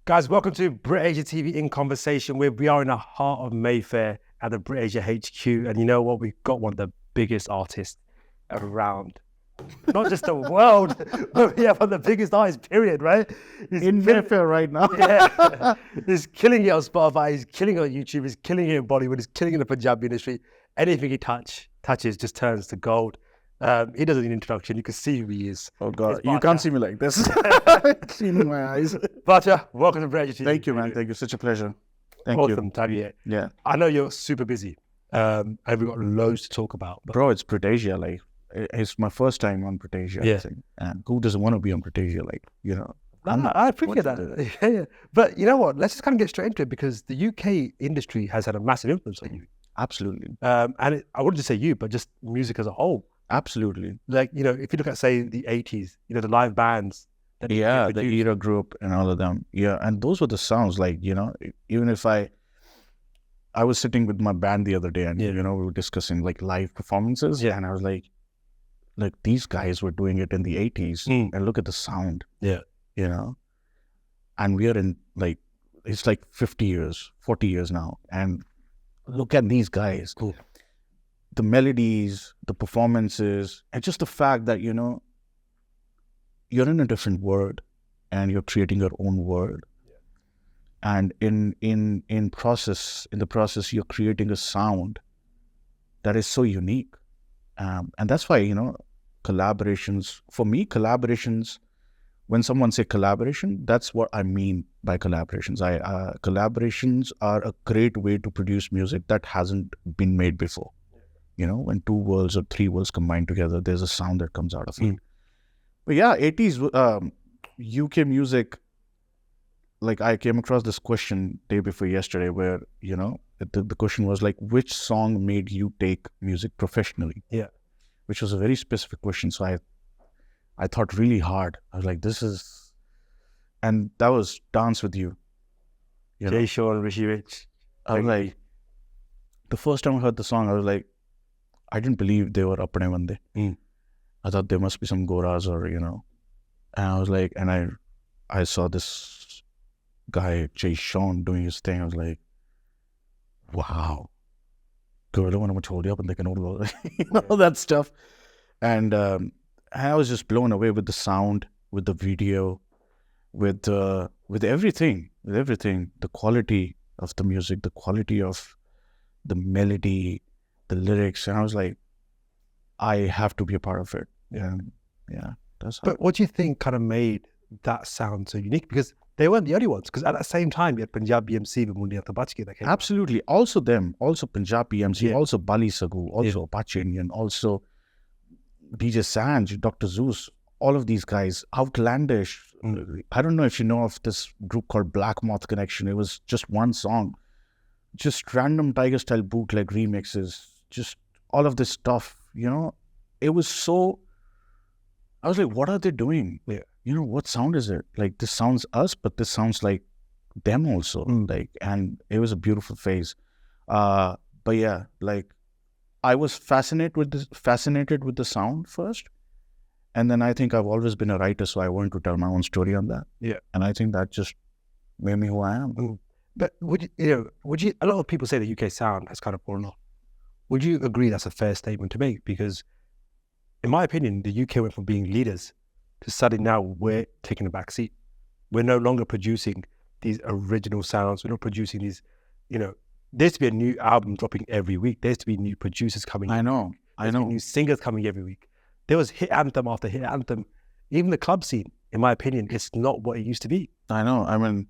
Guys, welcome to BritAsia TV in conversation, where we are in the heart of Mayfair at the BritAsia HQ. And you know what? We've got one of the biggest artists around. Not just the world, but we have one of the biggest artists, period, right? He's in Mayfair right now. Yeah. He's killing it on Spotify, he's killing it on YouTube, he's killing it in Bollywood, he's killing it in the Punjabi industry. Anything he touches just turns to gold. He doesn't need an introduction. You can see who he is. Oh God, you can't see me like this. Cleaning my eyes. Badshah, welcome to BritAsia TV. Thank you, man. Thank you. Such a pleasure. Thank awesome you. to have you here. Yeah. I know you're super busy, and we've got loads to talk about. But Bro, it's BritAsia. Like, it's my first time on BritAsia. Yeah. I think. And who doesn't want to be on BritAsia? Like, you know. I appreciate that. Yeah. But you know what? Let's just kind of get straight into it, because the UK industry has had a massive influence on you. Absolutely. And I wouldn't just say you, but just music as a whole. Absolutely. Like, you know, if you look at, say, the 80s, you know, the live bands. That Yeah, the era group and all of them. Yeah, and those were the sounds. Like, you know, even if I was sitting with my band the other day, and you know, we were discussing like live performances, and I was like these guys were doing it in the 80s, and look at the sound. Yeah, you know, and we are in like, it's like 50 years, 40 years now, and look at these guys. Cool. The melodies, the performances, and just the fact that, you know, you're in a different world and you're creating your own world. Yeah. And in the process, you're creating a sound that is so unique. And that's why, you know, collaborations, for me, when someone say collaboration, that's what I mean by collaborations. Collaborations are a great way to produce music that hasn't been made before. You know, when two worlds or three worlds combine together, there's a sound that comes out of it. But yeah, 80s UK music, like I came across this question day before yesterday where, you know, the question was like, which song made you take music professionally? Yeah. Which was a very specific question. So I thought really hard. I was like, and that was Dance With You. Jay Sean, Rishi Rich. I was like, the first time I heard the song, I was like, I didn't believe they were Apne Bande. I thought there must be some Goras or, you know. And I was like, and I saw this guy, Jay Sean, doing his thing. I was like, wow. Girl, when I'm told you up and they can all that stuff. And I was just blown away with the sound, with the video, with everything, the quality of the music, the quality of the melody, the lyrics. And I was like, I have to be a part of it. Yeah. But what do you think kind of made that sound so unique? Because they weren't the only ones. Because at that same time, you had Punjabi MC with Mundiya Tabachke that came. Absolutely. Out. Also them. Also Punjabi MC. Also Bali Sagu. Also Apache Indian. Also DJ Sanj, Dr. Zeus. All of these guys. Outlandish. I don't know if you know of this group called Black Moth Connection. It was just one song. Just random Tiger Style bootleg remixes. Just all of this stuff. You know, it was so, I was like, what are they doing? Yeah. You know, what sound is it? Like, this sounds us, but this sounds like them also. Like, and it was a beautiful phase. But yeah, like, I was fascinated with the sound first. And then I think I've always been a writer, so I wanted to tell my own story on that. Yeah. And I think that just made me who I am. But would you, a lot of people say the UK sound has kind of fallen off. Would you agree that's a fair statement to make? Because in my opinion, the UK went from being leaders to suddenly now we're taking a back seat. We're no longer producing these original sounds. We're not producing these, you know, there used to be a new album dropping every week. There used to be new producers coming. I know. New singers coming every week. There was hit anthem after hit anthem. Even the club scene, in my opinion, it's not what it used to be. I know. I mean,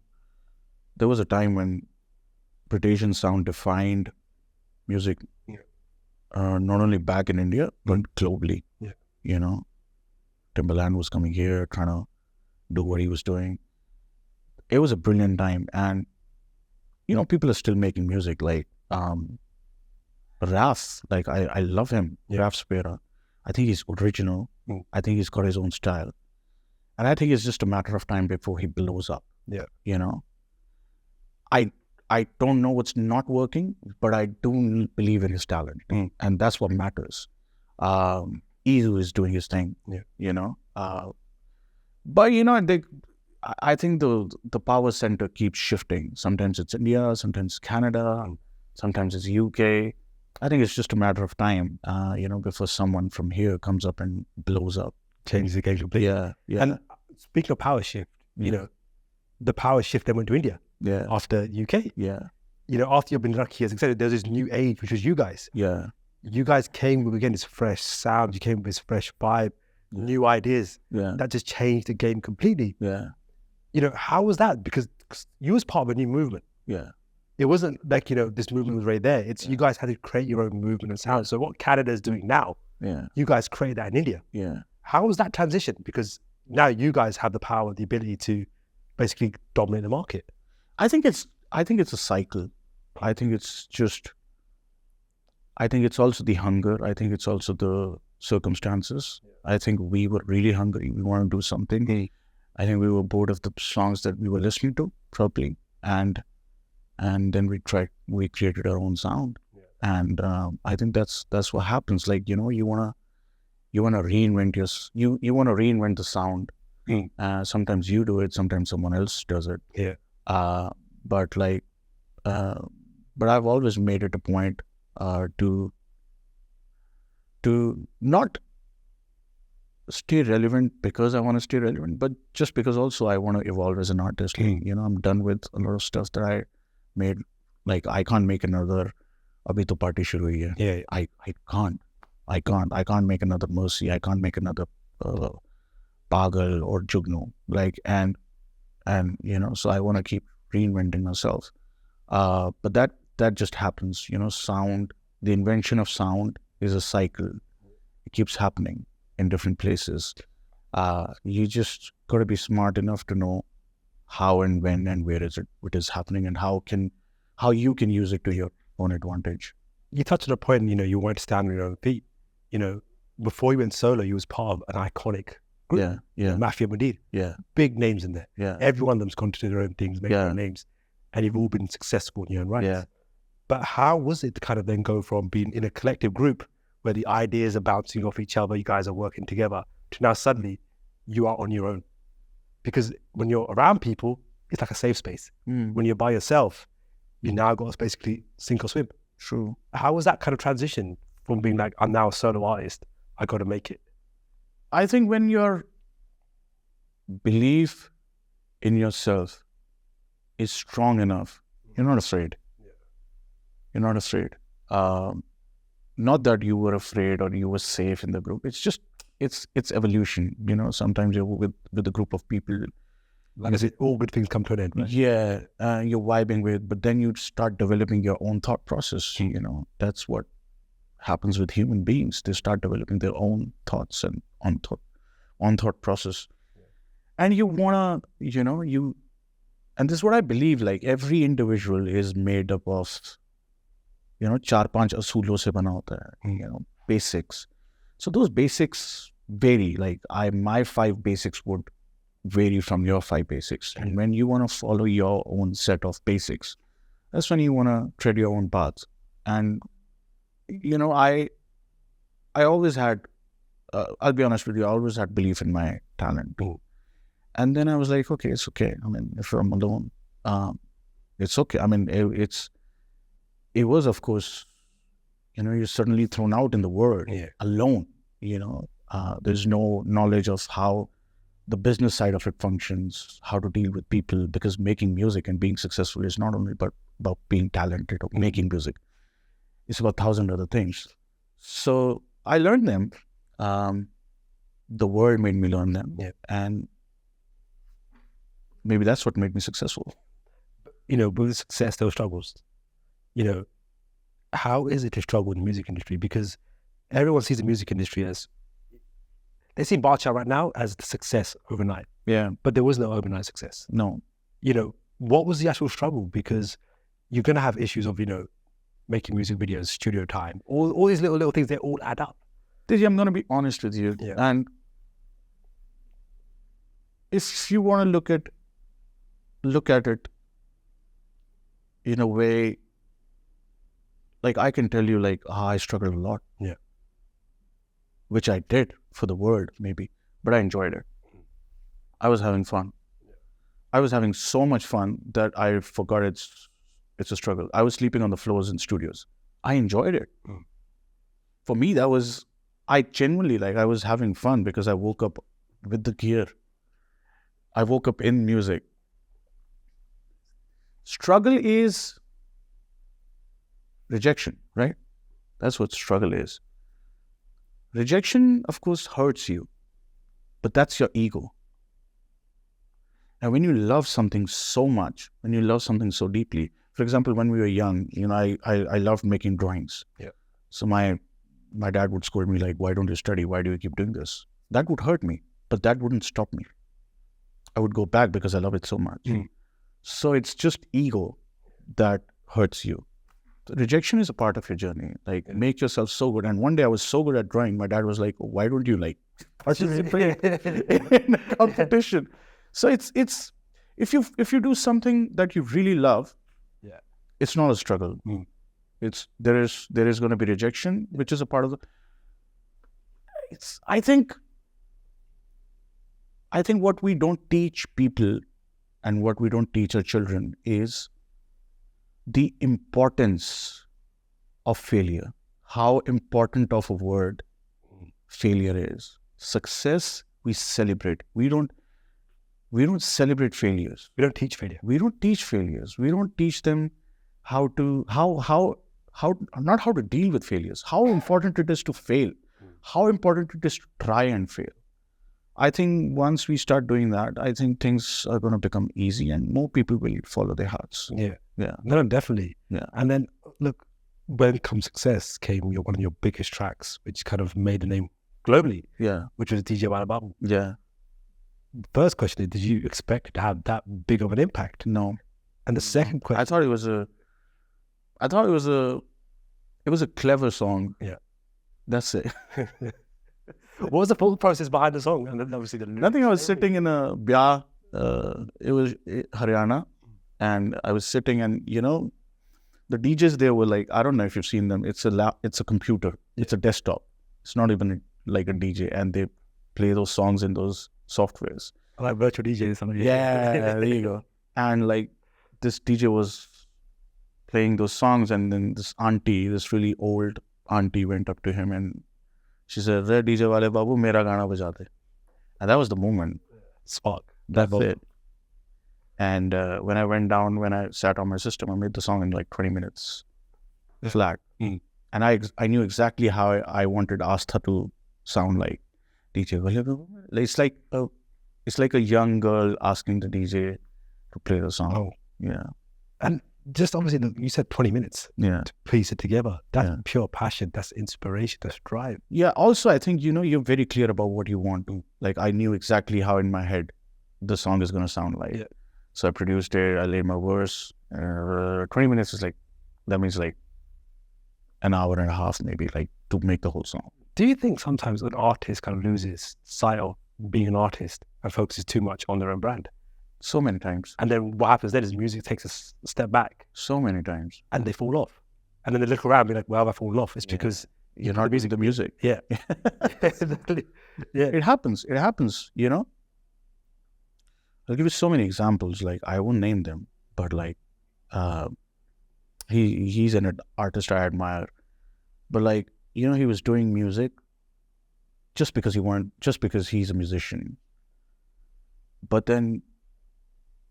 there was a time when BritAsian sound defined music. Not only back in India, but globally. Yeah. You know, Timbaland was coming here, trying to do what he was doing. It was a brilliant time. And, you know, people are still making music. Like, Raf, like, I love him. Yeah. Raf Spera. I think he's original. I think he's got his own style. And I think it's just a matter of time before he blows up. Yeah. You know? I don't know what's not working, but I do believe in his talent. And that's what matters. Izu is doing his thing, you know. But, you know, I think the power center keeps shifting. Sometimes it's India, sometimes Canada, sometimes it's UK. I think it's just a matter of time, before someone from here comes up and blows up. Changes the game completely. Yeah, yeah. And speaking of power shift, the power shift then went to India after UK. Yeah. After you've been lucky, as I said, there's this new age, which was you guys. Yeah. You guys came with, again, this fresh sound. You came with this fresh vibe, new ideas. Yeah. That just changed the game completely. Yeah. How was that? Because you was part of a new movement. Yeah. It wasn't like, this movement was right there. It's you guys had to create your own movement and sound. So what Canada is doing now, you guys created that in India. Yeah. How was that transition? Because now you guys have the power, the ability to basically dominate the market. I think it's a cycle. I think it's also the hunger. I think it's also the circumstances. I think we were really hungry. We want to do something. I think we were bored of the songs that we were listening to, probably. And then we created our own sound. And I think that's what happens. Like, you want to reinvent you want to reinvent the sound. Sometimes you do it, sometimes someone else does it. But I've always made it a point to not stay relevant because I want to stay relevant, but just because also I want to evolve as an artist. I'm done with a lot of stuff that I made. Like, I can't make another Abhi To Party Shuru Hui Hai. I can't make another Mercy. I can't make another Pagal or Jugnu. So I want to keep reinventing myself. But that just happens. Sound, the invention of sound is a cycle. It keeps happening in different places. You just got to be smart enough to know how and when and where it is happening, and how you can use it to your own advantage. You touched on a point, you weren't standing on your own feet. Before you went solo, you was part of an iconic group. Mafia Mudir. Big names in there. Every one of them's gone to do their own things, make their own names, and you've all been successful in your own right. But how was it to kind of then go from being in a collective group where the ideas are bouncing off each other, you guys are working together, to now suddenly you are on your own? Because when you're around people, it's like a safe space. When you're by yourself, you now got to basically sink or swim. True. How was that kind of transition from being like, I'm now a solo artist, I got to make it? I think when your belief in yourself is strong enough, you're not afraid. You're not afraid. Not that you were afraid or you were safe in the group. It's just, it's evolution. Sometimes you're with a group of people. Like I said, all good things come to an end, right? You're vibing with, but then you start developing your own thought process. That's what happens with human beings. They start developing their own thoughts and on thought process. And you wanna, and this is what I believe, like every individual is made up of, 4-5 asoolon se bana hota hai, basics. So those basics vary. Like my 5 basics would vary from your 5 basics. And when you want to follow your own set of basics, that's when you want to tread your own path. And, I always had, I'll be honest with you, I always had belief in my talent too. And then I was like, okay, it's okay. I mean, if I'm alone, it's okay. I mean, it was, of course, you're suddenly thrown out in the world alone, there's no knowledge of how the business side of it functions, how to deal with people, because making music and being successful is not only about being talented or making music. It's about 1,000 other things. So I learned them. The world made me learn them. And maybe that's what made me successful. With success, there were struggles. How is it to struggle in the music industry? Because everyone sees the music industry as, they see Badshah right now as the success overnight. But there was no overnight success. No. What was the actual struggle? Because you're going to have issues of, making music videos, studio time, all these little things, they all add up. Digi, I'm going to be honest with you. And if you want to look at it in a way, like I can tell you, like, I struggled a lot. Which I did for the world, maybe, but I enjoyed it. I was having fun. I was having so much fun that I forgot it's a struggle. I was sleeping on the floors in studios. I enjoyed it. For me, I genuinely, like, I was having fun because I woke up with the gear. I woke up in music. Struggle is rejection, right? That's what struggle is. Rejection, of course, hurts you, but that's your ego. And when you love something so much, when you love something so deeply, for example, when we were young, I loved making drawings. Yeah. So my dad would scold me like, why don't you study? Why do you keep doing this? That would hurt me, but that wouldn't stop me. I would go back because I love it so much. So it's just ego that hurts you. So rejection is a part of your journey. Like, make yourself so good. And one day I was so good at drawing, my dad was like, why don't you participate in a competition? So it's if you do something that you really love, it's not a struggle. There is going to be rejection, which is a part of the. I think what we don't teach people and what we don't teach our children is the importance of failure. How important of a word failure is. Success, we celebrate. We don't celebrate failures. We don't teach failure. We don't teach failures. We don't teach them how not how to deal with failures, how important it is to fail, how important it is to try and fail. I think once we start doing that, I think things are going to become easy and more people will follow their hearts. Yeah. Yeah. No, definitely. Yeah. And then, look, when Come Success came, one of your biggest tracks, which kind of made a name globally. Yeah. Which was DJ Babu. Yeah. First question is, did you expect to have that big of an impact? No. And the second question, I thought it was a clever song. Yeah. That's it. What was the full process behind the song? And then obviously nothing. I was sitting in a bia. It was Haryana, and I was sitting, and the DJs there were like, I don't know if you've seen them. It's a computer. It's a desktop. It's not even like a DJ, and they play those songs in those softwares. Like virtual DJs. Yeah, there you go. And like this DJ was playing those songs, and then this really old auntie went up to him and she said, "Re DJ wale babu, mera gana bajate." And that was the moment. Spark. That's it. And when I sat on my system, I made the song in like 20 minutes flat. And I knew exactly how I wanted Astha to sound like. DJ wale babu. It's like a young girl asking the DJ to play the song. Oh. Yeah. And just obviously, you said 20 minutes to piece it together. That's pure passion. That's inspiration. That's drive. Yeah. Also, I think, you're very clear about what you want to. Like, I knew exactly how in my head the song is going to sound like. Yeah. So I produced it. I laid my verse. 20 minutes is that means like an hour and a half maybe, like, to make the whole song. Do you think sometimes an artist kind of loses sight of being an artist and focuses too much on their own brand? So many times. And then what happens then is music takes a step back. So many times. And they fall off. And then they look around and be like, well, have I fallen off? It's because you're not the music. Yeah. Exactly. Yeah. It happens. I'll give you so many examples. Like, I won't name them, but like, he's an artist I admire. But like, he was doing music just because he's a musician. But then,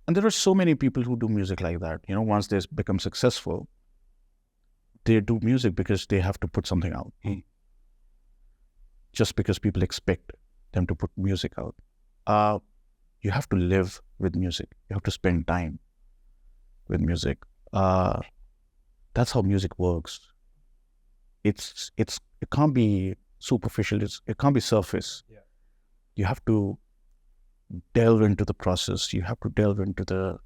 and there are so many people who do music like that. Once they become successful, they do music because they have to put something out. Just because people expect them to put music out. You have to live with music. You have to spend time with music. That's how music works. It can't be superficial. It can't be surface. Yeah. You have to delve into the process. You have to delve into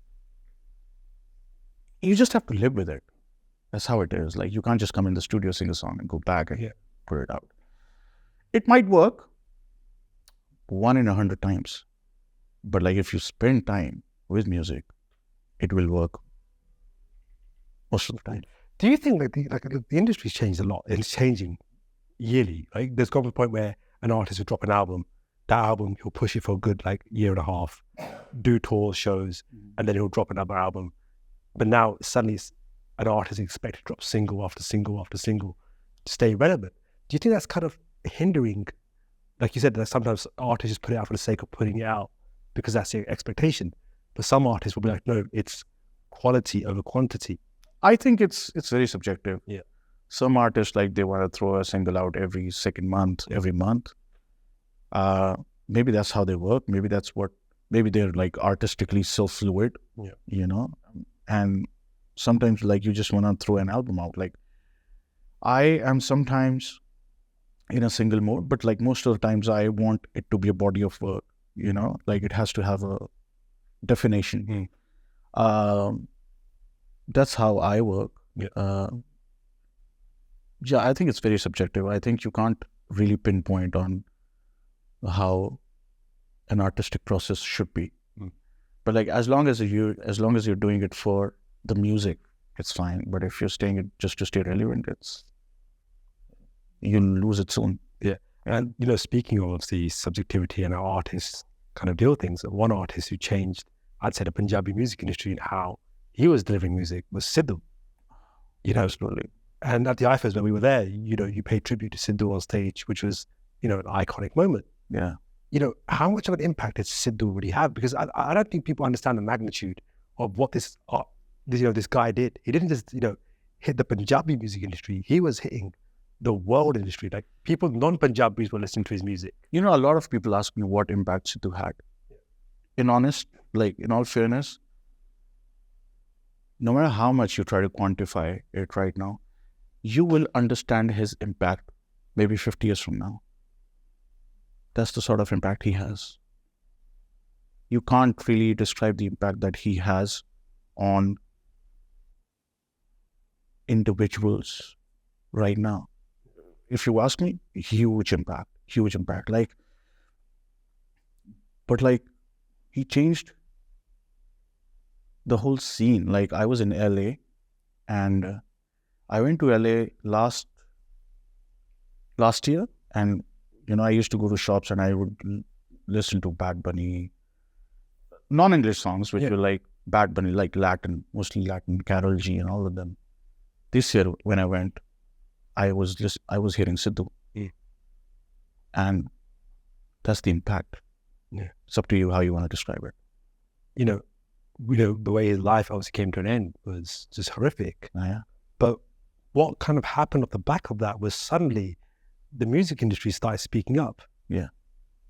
you just have to live with it. That's how it is. Like, you can't just come in the studio, sing a song and go back and put it out. It might work 1 in 100 times. But like, if you spend time with music, it will work most of the time. Do you think the industry's changed a lot? It's changing yearly. Like, there's gone to the point where an artist will drop an album, that album, he'll push it for a good like year and a half, do tour shows, and then he'll drop another album. But now suddenly an artist is expected to drop single after single after single to stay relevant. Do you think that's kind of hindering, like you said, that sometimes artists just put it out for the sake of putting it out because that's their expectation? But some artists will be like, no, it's quality over quantity. I think it's very subjective. Yeah. Some artists, like, they want to throw a single out every second month, every month. Maybe that's how they work. Maybe they're like artistically so fluid, you know, and sometimes like you just want to throw an album out. Like, I am sometimes in a single mode, but like most of the times I want it to be a body of work, you know, like it has to have a definition. That's how I work. I think it's very subjective. I think you can't really pinpoint on how an artistic process should be. But like as long as you're doing it for the music, it's fine. But if you're staying it just to stay relevant, you'll lose it soon. Yeah. And you know, speaking of the subjectivity and how artists kind of deal with things, one artist who changed, I'd say, the Punjabi music industry and how he was delivering music was Sidhu. You know, Absolutely. And at the IFAs when we were there, you know, you paid tribute to Sidhu on stage, which was, you know, an iconic moment. Yeah. You know, how much of an impact did Sidhu really have? Because I don't think people understand the magnitude of what this guy did. He didn't just, you know, hit the Punjabi music industry. He was hitting the world industry. Like people, non-Punjabis were listening to his music. You know, a lot of people ask me what impact Sidhu had. In all fairness, no matter how much you try to quantify it right now, you will understand his impact maybe 50 years from now. That's the sort of impact he has. You can't really describe the impact that he has on individuals right now. If you ask me, huge impact. But he changed the whole scene. Like, I was in LA and I went to LA last year, and you know, I used to go to shops and I would listen to Bad Bunny, non-English songs, which were like Bad Bunny, like Latin, mostly Latin, Karol G and all of them. This year when I went, I was hearing Sidhu. And that's the impact. Yeah. It's up to you how you want to describe it. You know, the way his life obviously came to an end was just horrific. Yeah. But what kind of happened off the back of that was suddenly the music industry started speaking up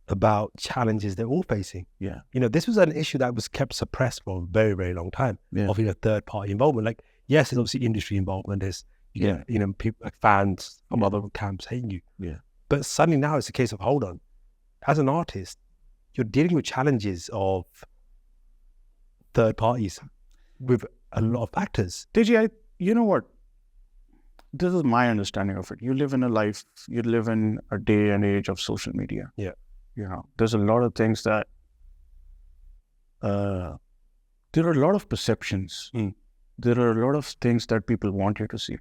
about challenges they're all facing. Yeah. You know, this was an issue that was kept suppressed for a very, very long time of, you know, third party involvement. Like, yes, there's obviously industry involvement. There's, you know, people like fans from other camps hating you. Yeah. But suddenly now it's a case of, hold on, as an artist, you're dealing with challenges of third parties with a lot of factors. Deji, you know what? This is my understanding of it. You live in a day and age of social media. Yeah. You know, there's a lot of things that, there are a lot of perceptions. There are a lot of things that people want you to see.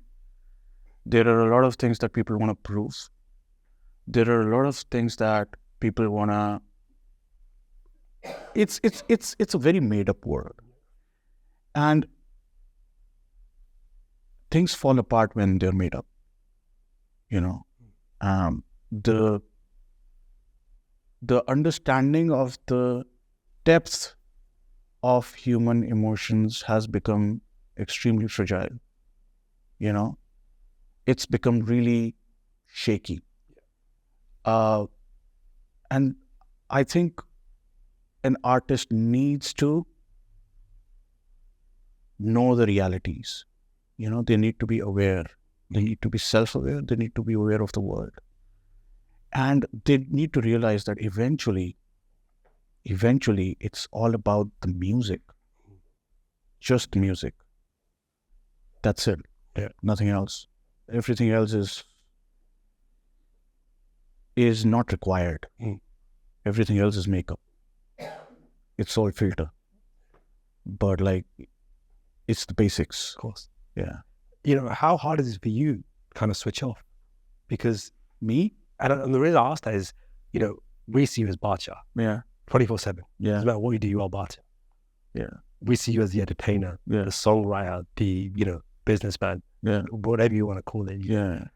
There are a lot of things that people want to prove. There are a lot of things that people want to, it's a very made up world. And things fall apart when they're made up. You know, the understanding of the depth of human emotions has become extremely fragile. You know, it's become really shaky. And I think an artist needs to know the realities. You know, they need to be aware. They need to be self-aware. They need to be aware of the world. And they need to realize that eventually, it's all about the music. Just music. That's it. Yeah. Nothing else. Everything else is not required. Everything else is makeup. It's all filter. But it's the basics. Of course. Yeah. You know, how hard is it for you to kind of switch off? Because Me? and the reason I ask that is, you know, we see you as Badshah, Yeah. 24/7. Yeah. Doesn't matter what you do, you are Badshah. Yeah. We see you as the entertainer, Yeah. the songwriter, the businessman, Yeah. whatever you want to call it. Yeah.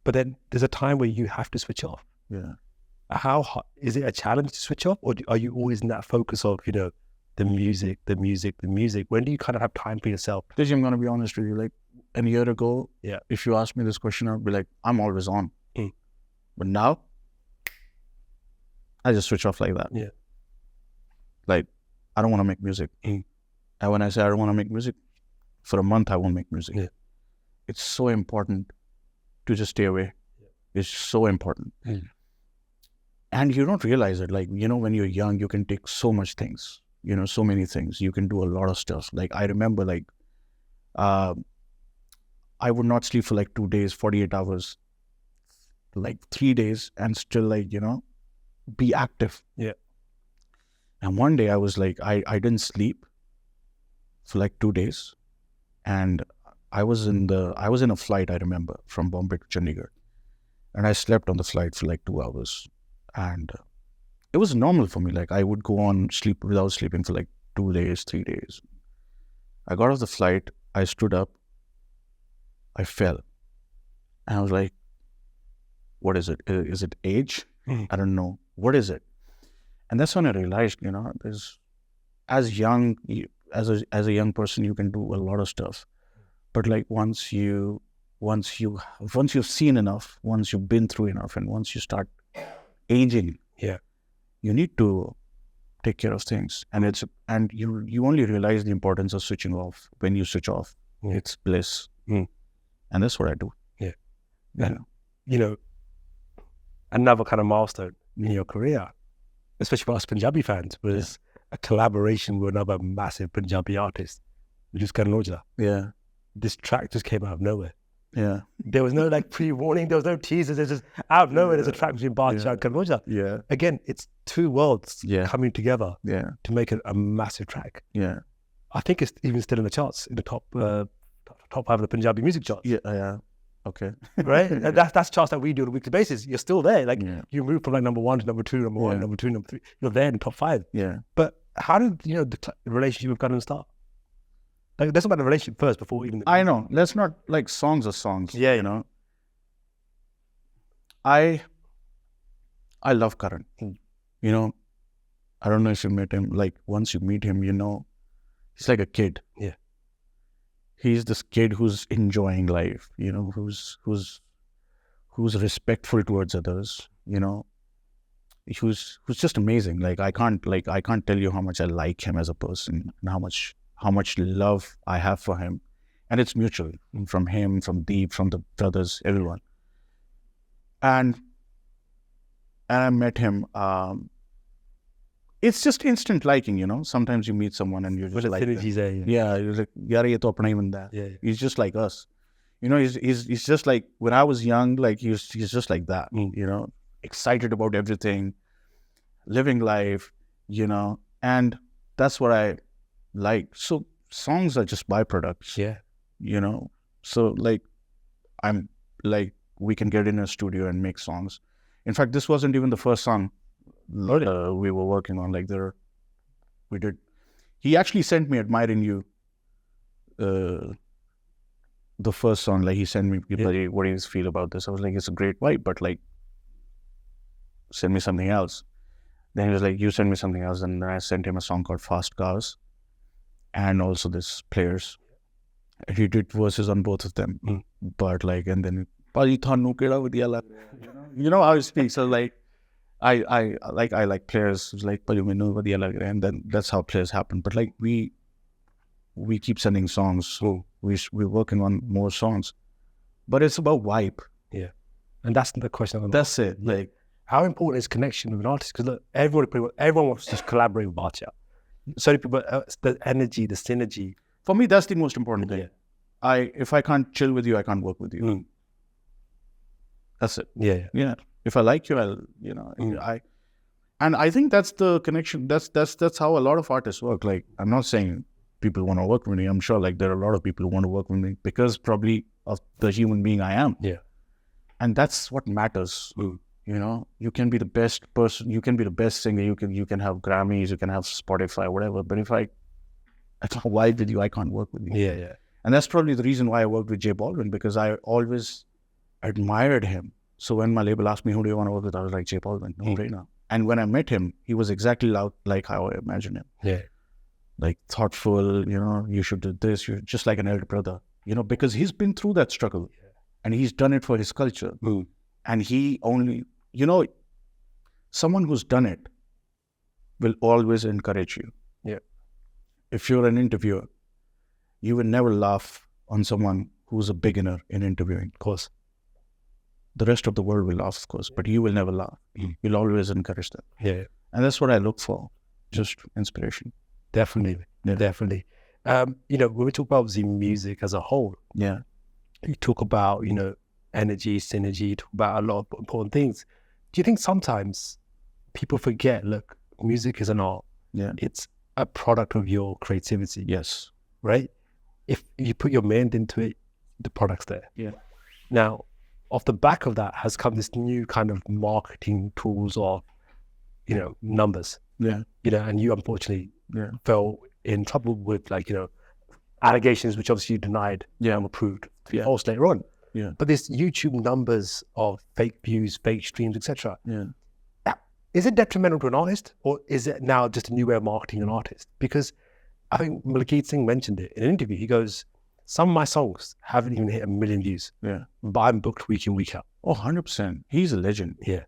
But then there's a time where you have to switch off. Yeah. How hard, is it a challenge to switch off, or are you always in that focus of the music? When do you kind of have time for yourself? Deji, I'm gonna be honest with you. Like a year ago, Yeah. if you asked me this question, I'd be like, I'm always on. But now, I just switch off like that. Yeah. Like, I don't want to make music. And when I say I don't want to make music, for a month I won't make music. Yeah. It's so important to just stay away. It's so important. And you don't realize it. Like, when you're young, you can take so much things, so many things. You can do a lot of stuff. Like, I remember, like, I would not sleep for like 2 days, 48 hours, like 3 days, and still, like, be active. Yeah. And one day I was like, I didn't sleep for like 2 days. And I was in a flight, I remember, from Bombay to Chandigarh. And I slept on the flight for like 2 hours. And it was normal for me. Like, I would go on sleep without sleeping for like 2 days, 3 days. I got off the flight, I stood up, I fell. And I was like, what is it? Is it age? I don't know. What is it? And that's when I realized, there's, as a young person, you can do a lot of stuff. But like once you've seen enough, once you've been through enough, and once you start aging, you need to take care of things. And you only realize the importance of switching off when you switch off. It's bliss. And that's what I do. And another kind of milestone in your career, especially for us Punjabi fans, was a collaboration with another massive Punjabi artist, which is Kanroja. Yeah. This track just came out of nowhere. Yeah. There was no like pre-warning, there was no teasers, it's just out of nowhere. There's a track between Badshah and Kanroja. Yeah. Again, it's two worlds coming together to make a massive track. Yeah. I think it's even still in the charts, in the top 5 of the Punjabi music charts. Yeah. Okay. Right? And that's charts that we do on a weekly basis. You're still there. Like you move from like number 1 to number 2, number 1, number 2, number 3. You're there in the top 5. Yeah. But how did the relationship with Karan start? Like, let's talk about the relationship first before even. I know. Let's not, like, songs are songs. Yeah. I love Karan. I don't know if you met him. Like, once you meet him, he's like a kid. Yeah. He's this kid who's enjoying life. Who's respectful towards others. Who's just amazing. Like, I can't tell you how much I like him as a person and how much love I have for him. And it's mutual, from him, from Deep, from the brothers, everyone. And I met him. It's just instant liking, Sometimes you meet someone and you're just like, you're like, yaar, ye to apna hi banda hai. He's just like us. He's just like, when I was young, like he's just like that, excited about everything, living life, and that's what I like. So songs are just byproducts. So like, I'm like, we can get in a studio and make songs. In fact, this wasn't even the first song we were working on. Like, he actually sent me Admiring You, the first song. Like, he sent me, what do you feel about this? I was like, it's a great vibe, but like, send me something else. Then he was like, you send me something else. And then I sent him a song called Fast Cars, and also this Players. And he did verses on both of them. But like, and then, you know how he speaks. So like, I like Players. It's like, and then that's how Players happen. But like, we keep sending songs. So we're working on more songs. But it's about vibe. Yeah. And that's the question. That's it. Like, how important is connection with an artist? Because look, everyone wants to just collaborate with Badshah. So many people, the energy, the synergy. For me, that's the most important thing. If I can't chill with you, I can't work with you. That's it. Yeah. If I like you, and I think that's the connection. That's how a lot of artists work. Like, I'm not saying people want to work with me. I'm sure like there are a lot of people who want to work with me because probably of the human being I am. Yeah. And that's what matters. You know, you can be the best person, you can be the best singer, you can have Grammys, you can have Spotify, whatever. But if I thought, why did you? I can't work with you. Yeah, yeah. And that's probably the reason why I worked with J Balvin, because I always admired him. So when my label asked me, who do you want to work with? I was like, J Balvin, no brainer. And when I met him, he was exactly like how I imagined him. Yeah. Like thoughtful, you know, you should do this. You're just like an elder brother, you know, because he's been through that struggle and he's done it for his culture. And he only, you know, someone who's done it will always encourage you. Yeah. If you're an interviewer, you will never laugh on someone who's a beginner in interviewing. Of course. The rest of the world will laugh, of course, but you will never laugh. You'll always encourage them. Yeah. And that's what I look for, just inspiration. Definitely. Yeah. Definitely. You know, when we talk about obviously music as a whole, Yeah. you talk about, you know, energy, synergy, you talk about a lot of important things. Do you think sometimes people forget, look, music is an art. Yeah. It's a product of your creativity. Yes. Right? If you put your mind into it, the product's there. Yeah. Now, off the back of that has come this new kind of marketing tools of, you know, numbers. Yeah. You know, and you unfortunately Yeah. fell in trouble with, like, you know, allegations which obviously you denied and were proved to be false later on. Yeah. But this YouTube numbers of fake views, fake streams, etc. Yeah. Is it detrimental to an artist, or is it now just a new way of marketing an artist? Because I think Malakith Singh mentioned it in an interview. He goes, some of my songs haven't even hit 1 million views. Yeah. But I'm booked week in, week out. Oh, 100%. He's a legend. Yeah.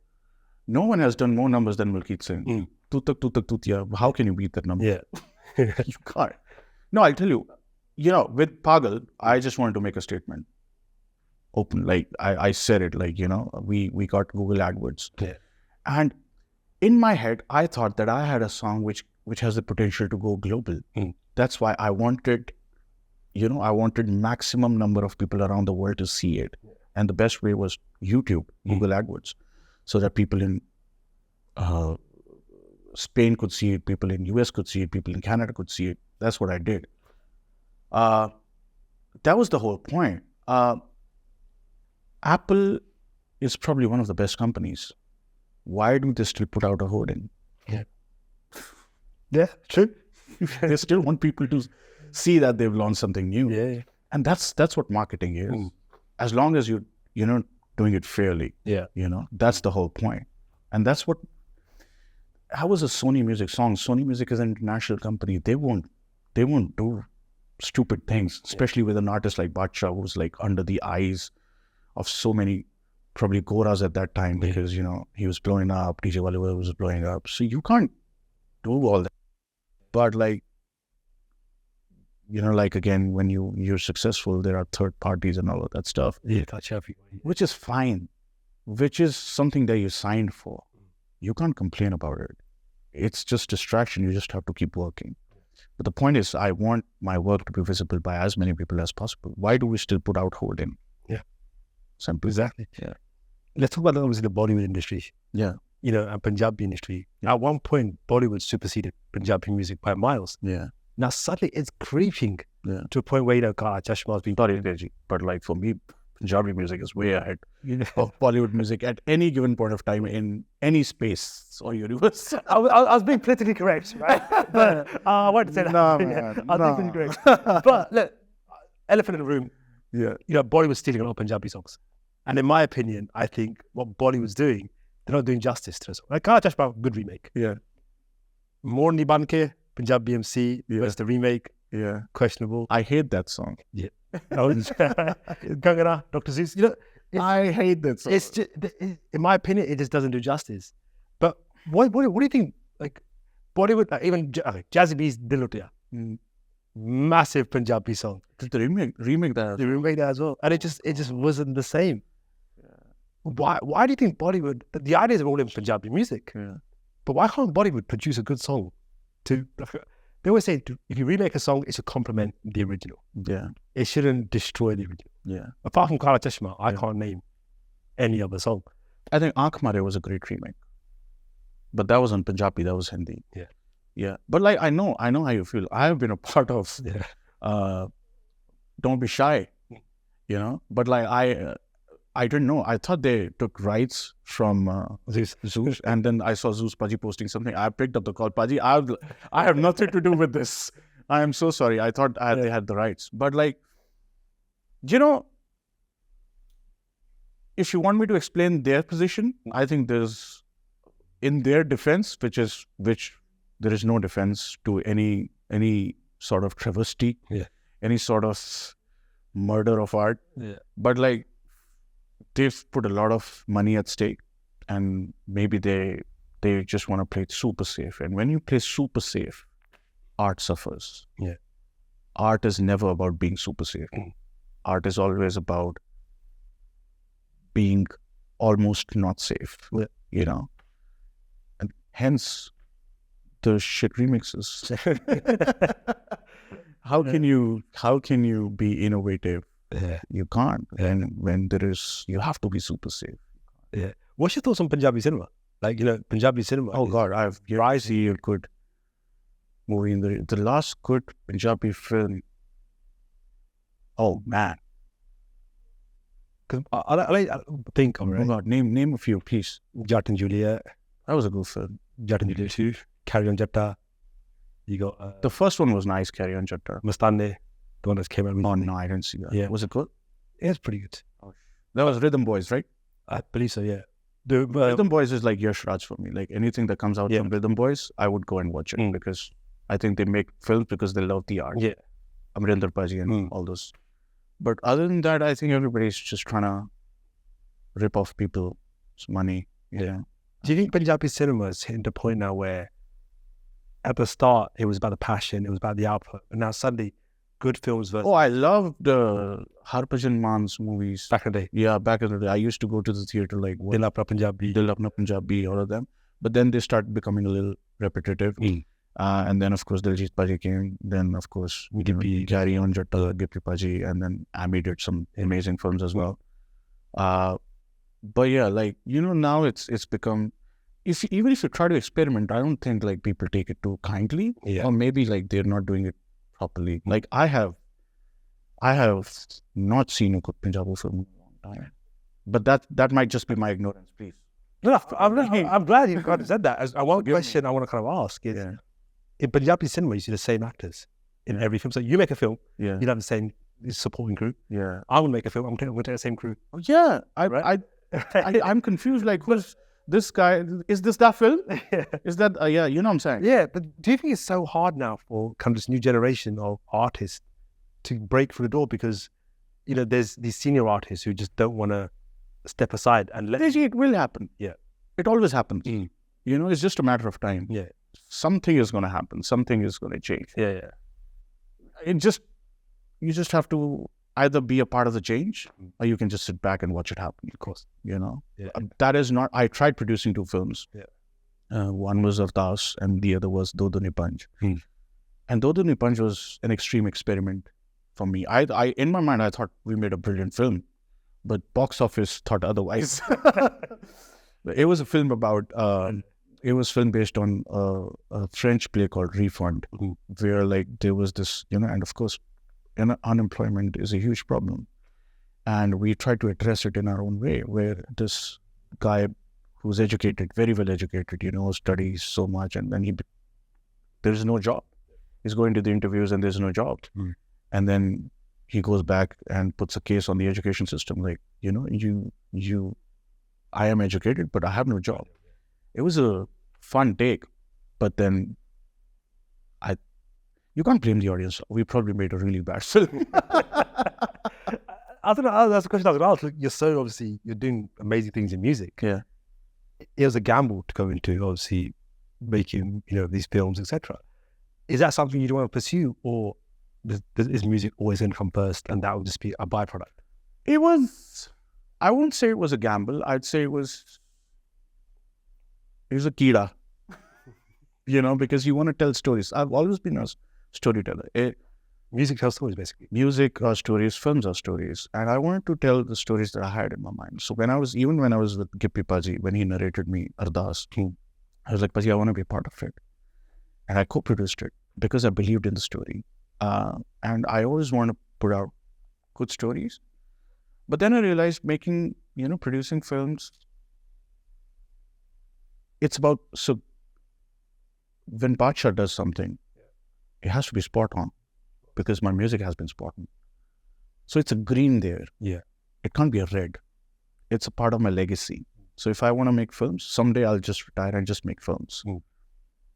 No one has done more numbers than Malakith Singh. Tutak, tutak, tutya. How can you beat that number? Yeah. You can't. No, I'll tell you, you know, with Pagal, I just wanted to make a statement. Open, like I said it, like, you know, we got Google AdWords. Yeah. And in my head, I thought that I had a song which has the potential to go global. That's why I wanted, you know, I wanted maximum number of people around the world to see it. And the best way was YouTube, Google AdWords, so that people in Spain could see it, people in US could see it, people in Canada could see it. That's what I did. That was the whole point. Apple is probably one of the best companies. Why do they still put out a hoarding? Yeah, true. They still want people to see that they've launched something new. Yeah. And that's what marketing is. As long as you're not doing it fairly. Yeah. You know, that's the whole point. And that's what, how was a Sony Music song? Sony Music is an international company. They won't do stupid things, especially with an artist like Badshah, who's like under the eyes of so many probably Goras at that time, because, you know, he was blowing up, DJ Bollywood was blowing up. So you can't do all that. But like, you know, like again, when you're successful, there are third parties and all of that stuff. Yeah, touch everyone. Which is fine, which is something that you signed for. You can't complain about it. It's just distraction. You just have to keep working. But the point is, I want my work to be visible by as many people as possible. Why do we still put out holding? Yeah. Simple. Exactly. Yeah. Let's talk about obviously the Bollywood industry. Yeah. You know, and Punjabi industry. Yeah. At one point, Bollywood superseded Punjabi music by miles. Yeah. Now suddenly it's creeping to a point where, you know, God, Chashma's been sorry, Deji, but like for me, Punjabi music is way ahead of Bollywood music at any given point of time in any space or universe. I was being politically correct, right? But I wanted to say that. No, Yeah, man, I was being politically correct. But look, elephant in the room. Yeah. You know, Bollywood's stealing a lot of Punjabi songs. And in my opinion, I think what Bollywood's doing, they're not doing justice to the song. Like, Kala Chashma, good remake. Yeah. Morni Banke, Punjabi MC, what's the remake? Yeah. Questionable. I hate that song. Yeah. Gangana, Dr. Zeus. You know, I hate that song. it's just, in my opinion, it just doesn't do justice. But what do you think? Like Bollywood, like even Jazzy B's Dil Utya, massive Punjabi song. Did the remake that? They remade that as well, and it just wasn't the same. Yeah. Why do you think Bollywood? The ideas are all in Punjabi music, but why can't Bollywood produce a good song? They always say if you remake a song, it should complement the original. Yeah, it shouldn't destroy the original. Yeah. Apart from Kala Chashma, I can't name any other song. I think Aankh Mare was a great remake, but that wasn't Punjabi. That was Hindi. Yeah. Yeah. But like, I know how you feel. I have been a part of. Don't Be Shy. You know, but like I didn't know. I thought they took rights from Zeus, and then I saw Zeus Paji posting something. I picked up the call, Paji. I have nothing to do with this. I am so sorry. I thought they had the rights, but like, you know, if you want me to explain their position, I think there's in their defense, which there is no defense to any sort of travesty, any sort of murder of art. But like, they've put a lot of money at stake, and maybe they just want to play it super safe. And when you play super safe, art suffers. Art is never about being super safe. Art is always about being almost not safe, you know, and hence the shit remixes. How can you be innovative? You can't. And when you have to be super safe. What's your thoughts on Punjabi cinema? Like, you know, Punjabi cinema. Oh God, I've yet to see a good movie in the last good Punjabi film. Oh man. Because I think, oh God, name a few, please. Jatt and Juliet. That was a good film. Jatt and Juliet 2. Carry on Jatta. You got the first one was nice. Carry on Jatta. Mastane, the one that came out. Oh no, I didn't see that. Yeah, was it good? Yeah, it's pretty good. That was Rhythm Boys, right? I believe so. Yeah. Rhythm Boys is like Yash Raj for me. Like anything that comes out from Rhythm Boys, I would go and watch it because I think they make films because they love the art. Amrinder Paji and all those. But other than that, I think everybody's just trying to rip off people's money. Yeah. Do you think Punjabi cinema is hitting the point now where at the start it was about the passion, it was about the output, and now suddenly good films versus... Oh, I love the Harbhajan Man's movies. Back in the day. Yeah, back in the day. I used to go to the theater like... Dil Apna Punjabi, all of them. But then they started becoming a little repetitive. And then, of course, Diljit Paji came. Then, of course, Carry On Jatta, Gippy Paji, and then Ami did some amazing films as well. But yeah, like, you know, now it's become... Even if you try to experiment, I don't think like people take it too kindly. Or maybe like they're not doing it properly. Like I have not seen a good Punjabi film in a long time. But that might just be my ignorance, please. No, I'm glad you kind of said that. One question I want to kind of ask is, in Punjabi cinema, you see the same actors in every film. So you make a film, you have the same supporting crew. I'm going to make a film, I'm going to take the same crew. Oh, yeah, I'm confused. Like, who's this guy? Is this that film? Is that, you know what I'm saying? Yeah, but do you think it's so hard now for kind of this new generation of artists to break through the door? Because, you know, there's these senior artists who just don't want to step aside and let... It will happen. It always happens. You know, it's just a matter of time. Something is going to happen. Something is going to change. You just have to either be a part of the change or you can just sit back and watch it happen. Of course, you know. That is not... I tried producing 2 films. One was Ardas and the other was Do Do Nipanj. And Do Do Nipanj was an extreme experiment for me. I in my mind, I thought we made a brilliant film, but box office thought otherwise. It was a film about... it was film based on a French play called Refund, where like there was this, you know, and of course, unemployment is a huge problem. And we tried to address it in our own way, where this guy who's educated, very well educated, you know, studies so much, and then there's no job. He's going to the interviews and there's no job. And then he goes back and puts a case on the education system, like, you know, I am educated, but I have no job. It was a fun take, but then you can't blame the audience. We probably made a really bad film. I don't know, that's a question I was going to ask. You're so obviously, you're doing amazing things in music. Yeah. It was a gamble to go into, obviously, making, you know, these films, etc. Is that something you want to pursue, or is music always going to come first and that will just be a byproduct? It was, I won't say it was a gamble. I'd say it was a kida, you know, because you want to tell stories. I've always been a storyteller. Music tells stories, basically. Music are stories, films are stories. And I wanted to tell the stories that I had in my mind. So when I was with Gippy Paji, when he narrated me Ardas, I was like, Paji, I want to be a part of it. And I co-produced it because I believed in the story. And I always want to put out good stories. But then I realized producing films, it's about, so when Badshah does something, it has to be spot on because my music has been spot on. So it's a green there. Yeah. It can't be a red. It's a part of my legacy. So if I want to make films, someday I'll just retire and just make films.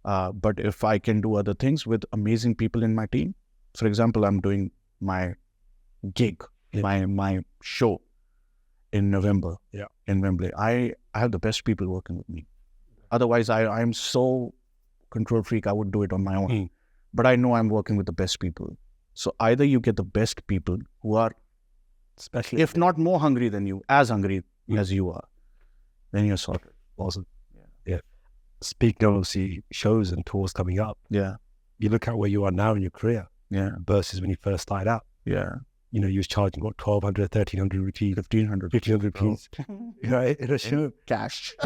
But if I can do other things with amazing people in my team, for example, I'm doing my gig, my show in November in Wembley. I have the best people working with me. Otherwise, I'm so control freak, I would do it on my own. But I know I'm working with the best people. So either you get the best people who are, especially if not more hungry than you, as hungry as you are, then you're sorted. Awesome. Yeah. Speaking of obviously shows and tours coming up, you look at where you are now in your career versus when you first started out. You know, you was charging what, 1,200, 1,300 rupees, 1,500 rupees, you know, in a show. Cash.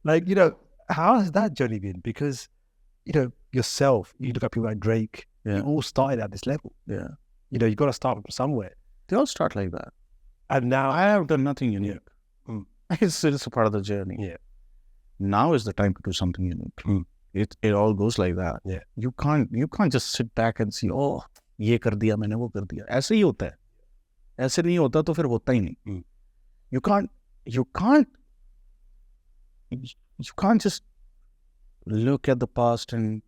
Like, you know, how has that journey been? Because, you know, yourself, you look at people like Drake, you all started at this level. You know, you got to start from somewhere. They all start like that. And now I have done nothing unique. It's a part of the journey. Now is the time to do something unique. It all goes like that. You can't just sit back and see, oh, ये कर दिया मैंने, वो कर दिया. ऐसे ही होता है. ऐसे नहीं होता तो फिर होता ही नहीं. You can't just look at the past, and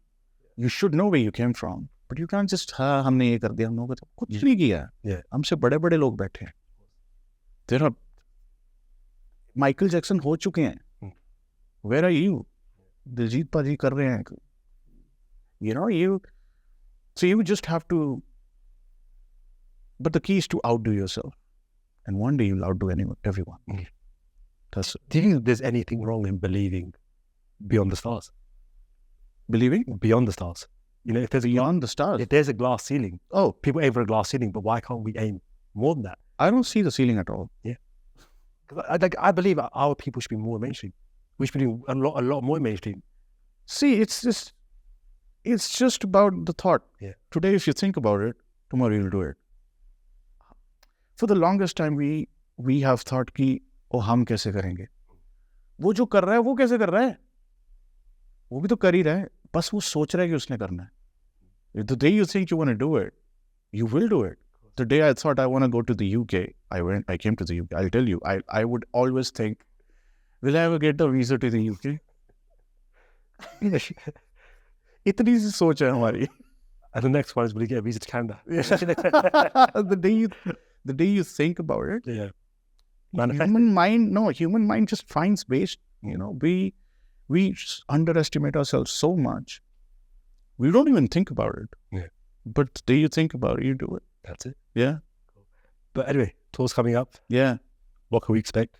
you should know where you came from. But you can't just, हमने ये कर दिया, हमने वो कर दिया. कुछ नहीं किया. हमसे बड़े-बड़े लोग बैठे हैं. There are माइकल जैक्सन हो चुके हैं. Where are you? दिलजीत पाजी कर रहे हैं. You know, so you just have to, but the key is to outdo yourself. And one day you'll outdo everyone. Do you think there's anything wrong in believing beyond the stars? Believing? Beyond the stars. You know, if there's beyond the stars. If there's a glass ceiling, people aim for a glass ceiling, but why can't we aim more than that? I don't see the ceiling at all. I believe our people should be more mainstream. We should be doing a lot more mainstream. See, it's just about the thought. Today, if you think about it, tomorrow you'll do it. For the longest time, we have thought कि हम कैसे करेंगे? वो जो कर रहा है, वो कैसे कर रहा है? वो भी तो कर ही रहा है. बस वो सोच रहा है कि उसने करना है. The day you think you want to do it, you will do it. The day I thought I want to go to the UK, I came to the UK. I'll tell you, I would always think, will I ever get the visa to the UK? इतनी सी सोच है हमारी. And the next one is, will you get a visa to Canada? The day you think about it, Manifest. Human mind just finds ways. You know, we underestimate ourselves so much. We don't even think about it. But the day you think about it, you do it. That's it. Cool. But anyway, tour's coming up. What can we expect?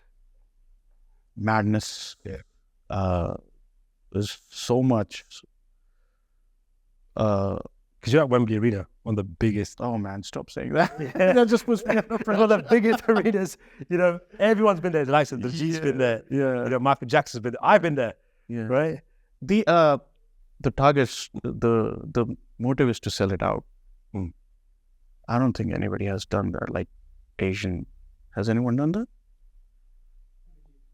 Madness. There's so much. Because you're at Wembley Arena, one of the biggest. Oh man, stop saying that. That just puts me one of the biggest arenas. You know, everyone's been there. The likes of the G's been there. You know, Michael Jackson's been there. I've been there. Right. The targets, the motive is to sell it out. I don't think anybody has done that. Like Asian, has anyone done that?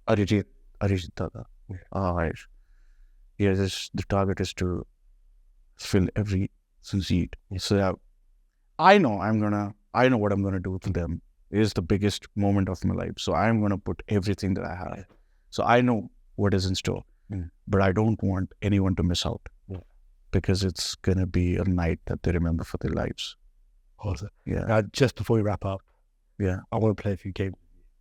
Arijit Dada. The target is to fill every seat. So I know what I'm gonna do to them. It is the biggest moment of my life. So I'm gonna put everything that I have. So I know what is in store. But I don't want anyone to miss out. Because it's gonna be a night that they remember for their lives. Awesome. Now, just before we wrap up, I want to play a few games.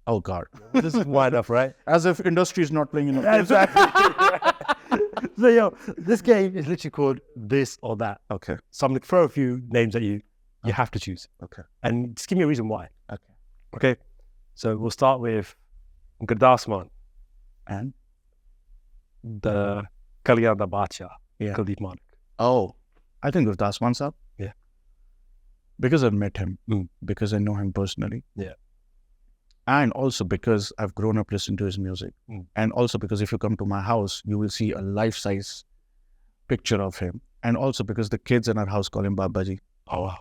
Oh God. This is wide enough, right? As if industry is not playing enough. Exactly. So, this game is literally called This or That. Okay. So I'm going to throw a few names at you. You have to choose. Okay. And just give me a reason why. Okay. So we'll start with Gurdasman. And? The Kalyana Badshah. Kuldeep Manik. Oh, I think Gurdas Man's up. Because I've met him. Because I know him personally. And also because I've grown up listening to his music. And also because if you come to my house, you will see a life-size picture of him. And also because the kids in our house call him Babaji. Oh, wow.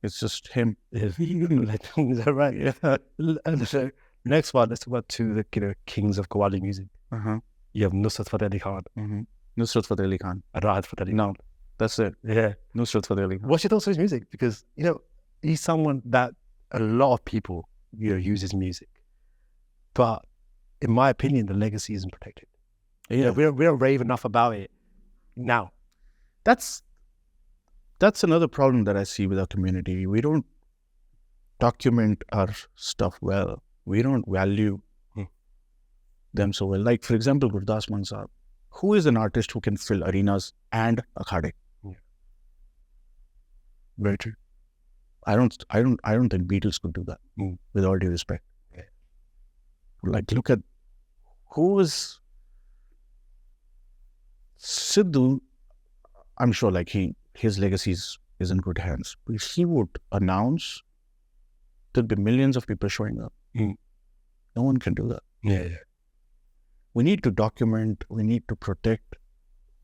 It's just him. Is that right? Yeah. And so next one, let's talk about two of the kings of Qawwali music. You have Nusrat Fateh Ali Khan Nusrat Fateh Ali Khan. and Rahat Fateh Ali Khan. No, that's it. Yeah. Nusrat Fateh Ali Khan. What's your thoughts on his music? Because he's someone that a lot of people use his music, but in my opinion, the legacy isn't protected. Yeah, We don't rave enough about it now. that's another problem that I see with our community. We don't document our stuff well. We don't value them so well. Like, for example, Gurdas Mann Sahab, who is an artist who can fill arenas and akhade? Yeah. Very true. I don't think Beatles could do that. With all due respect. Yeah. Like, look at who is Sidhu. I'm sure, like, his legacy is in good hands. But if he would announce, there'd be millions of people showing up. No one can do that. Yeah. We need to document, we need to protect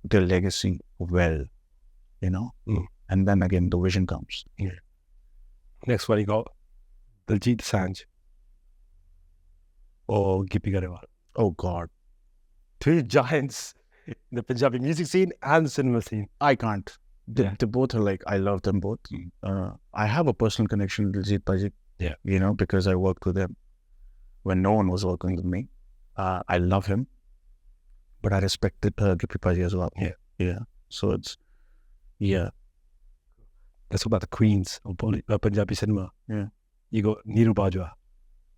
their legacy well, and then again, the vision comes. Yeah. Next one, you got Diljit Dosanjh or Gippy Garewal. Oh, God. Two giants in the Punjabi music scene and cinema scene. I can't. They both are like, I love them both. I have a personal connection with Diljit Paji. Yeah. Because I worked with him when no one was working with me. I love him, but I respected Gippy Paji as well. Yeah. So it's, Let's talk about the queens of Punjabi cinema. Yeah. You got Neeru Bajwa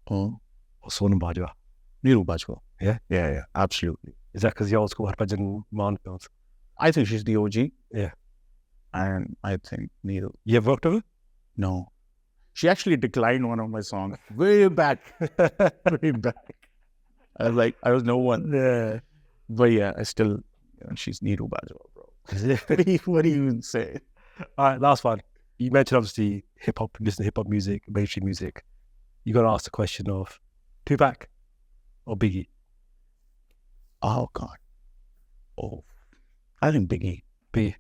Oh, or Sonam Bajwa. Neeru Bajwa. Yeah? Yeah, absolutely. Is that because you're old school Harbhajan Maan films? I think she's the OG. Yeah. And I think Neeru. You ever worked with her? No. She actually declined one of my songs. Way back. Way back. I was no one. Yeah. But yeah, I still, she's Neeru Bajwa, bro. What do you even say? All right, last one. You mentioned obviously hip hop, listen to hip hop music, mainstream music. You got to ask the question of Tupac or Biggie? Oh, God. Oh, I think Biggie. Biggie.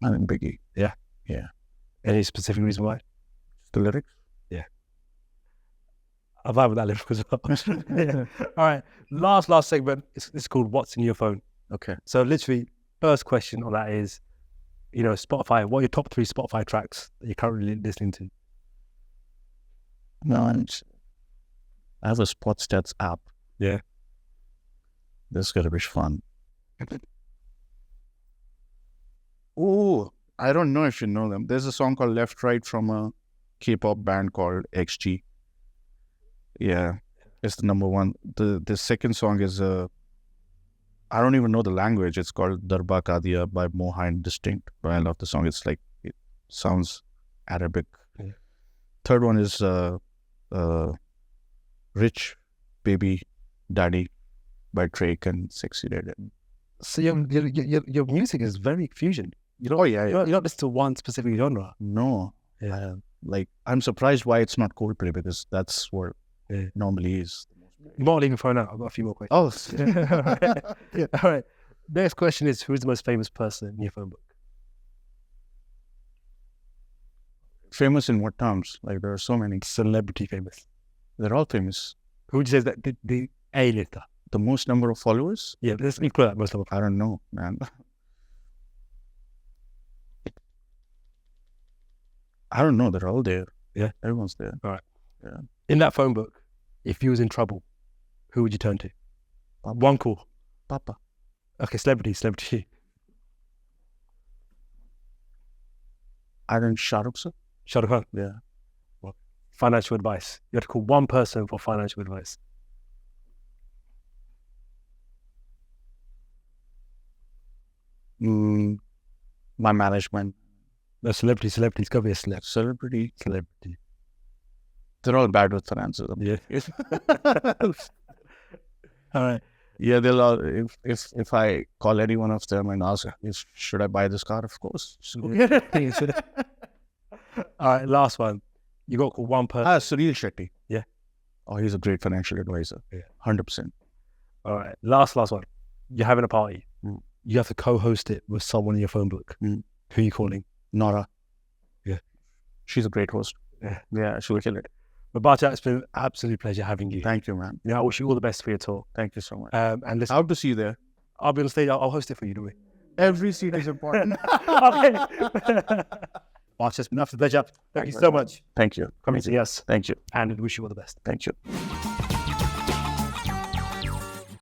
I think Biggie. Yeah. Any specific reason why? The lyrics? Yeah. I vibe with that lyric as well. Yeah. All right. Last segment. It's called What's in Your Phone. Okay. So literally, first question on that is, Spotify. What are your top 3 Spotify tracks that you're currently listening to? No, I have a Sports Stats app. Yeah. This is going to be fun. Oh, I don't know if you know them. There's a song called Left Right from a K-pop band called XG. Yeah, it's the number one. The second song is I don't even know the language. It's called Darba Kadia by Mohan Distinct. But I love the song. It's like, it sounds Arabic. Yeah. Third one is Rich Baby Daddy by Drake and Sexy Red. So your music is very fusion. You're not listening to one specific genre. No. Yeah. I'm surprised why it's not Coldplay, because that's what it normally is. You might leave your phone out. I've got a few more questions. Oh, All right. Next question is, who's the most famous person in your phone book? famous in what terms? Like, there are so many. Celebrity famous. They're all famous. Who would you say is that the A-lister? The most number of followers? Yeah, let's equal that most number. I don't know, man. I don't know. They're all there. Yeah. Everyone's there. All right. Yeah. In that phone book, if you was in trouble, who would you turn to? Papa. One call. Papa. Okay, celebrity. I don't Shah Rukh, sir. Shah Rukh Khan. Yeah. Financial advice. You have to call one person for financial advice. My management. No, celebrity. It's got to be a celeb. Celebrity. Celebrity. They're all bad with finances. Yeah. All right. Yeah, they'll all, if I call any one of them and ask, should I buy this car? Of course. All right, last one. You got to call one person. Sunil Shetty. Yeah. Oh, he's a great financial advisor. Yeah. 100%. All right, last one. You're having a party. You have to co-host it with someone in your phone book. Who are you calling? Nora. Yeah. She's a great host. Yeah, she'll kill it. But Badshah, it's been an absolute pleasure having you. Thank you, man. I wish you all the best for your tour. Thank you so much. And listen, How to see you there? I'll be on stage. I'll host it for you, don't we? Every seat is important. Okay. Badshah, it's been an absolute pleasure. Thank you so much Thank you. for coming to us. Thank you. And wish you all the best. Thank you.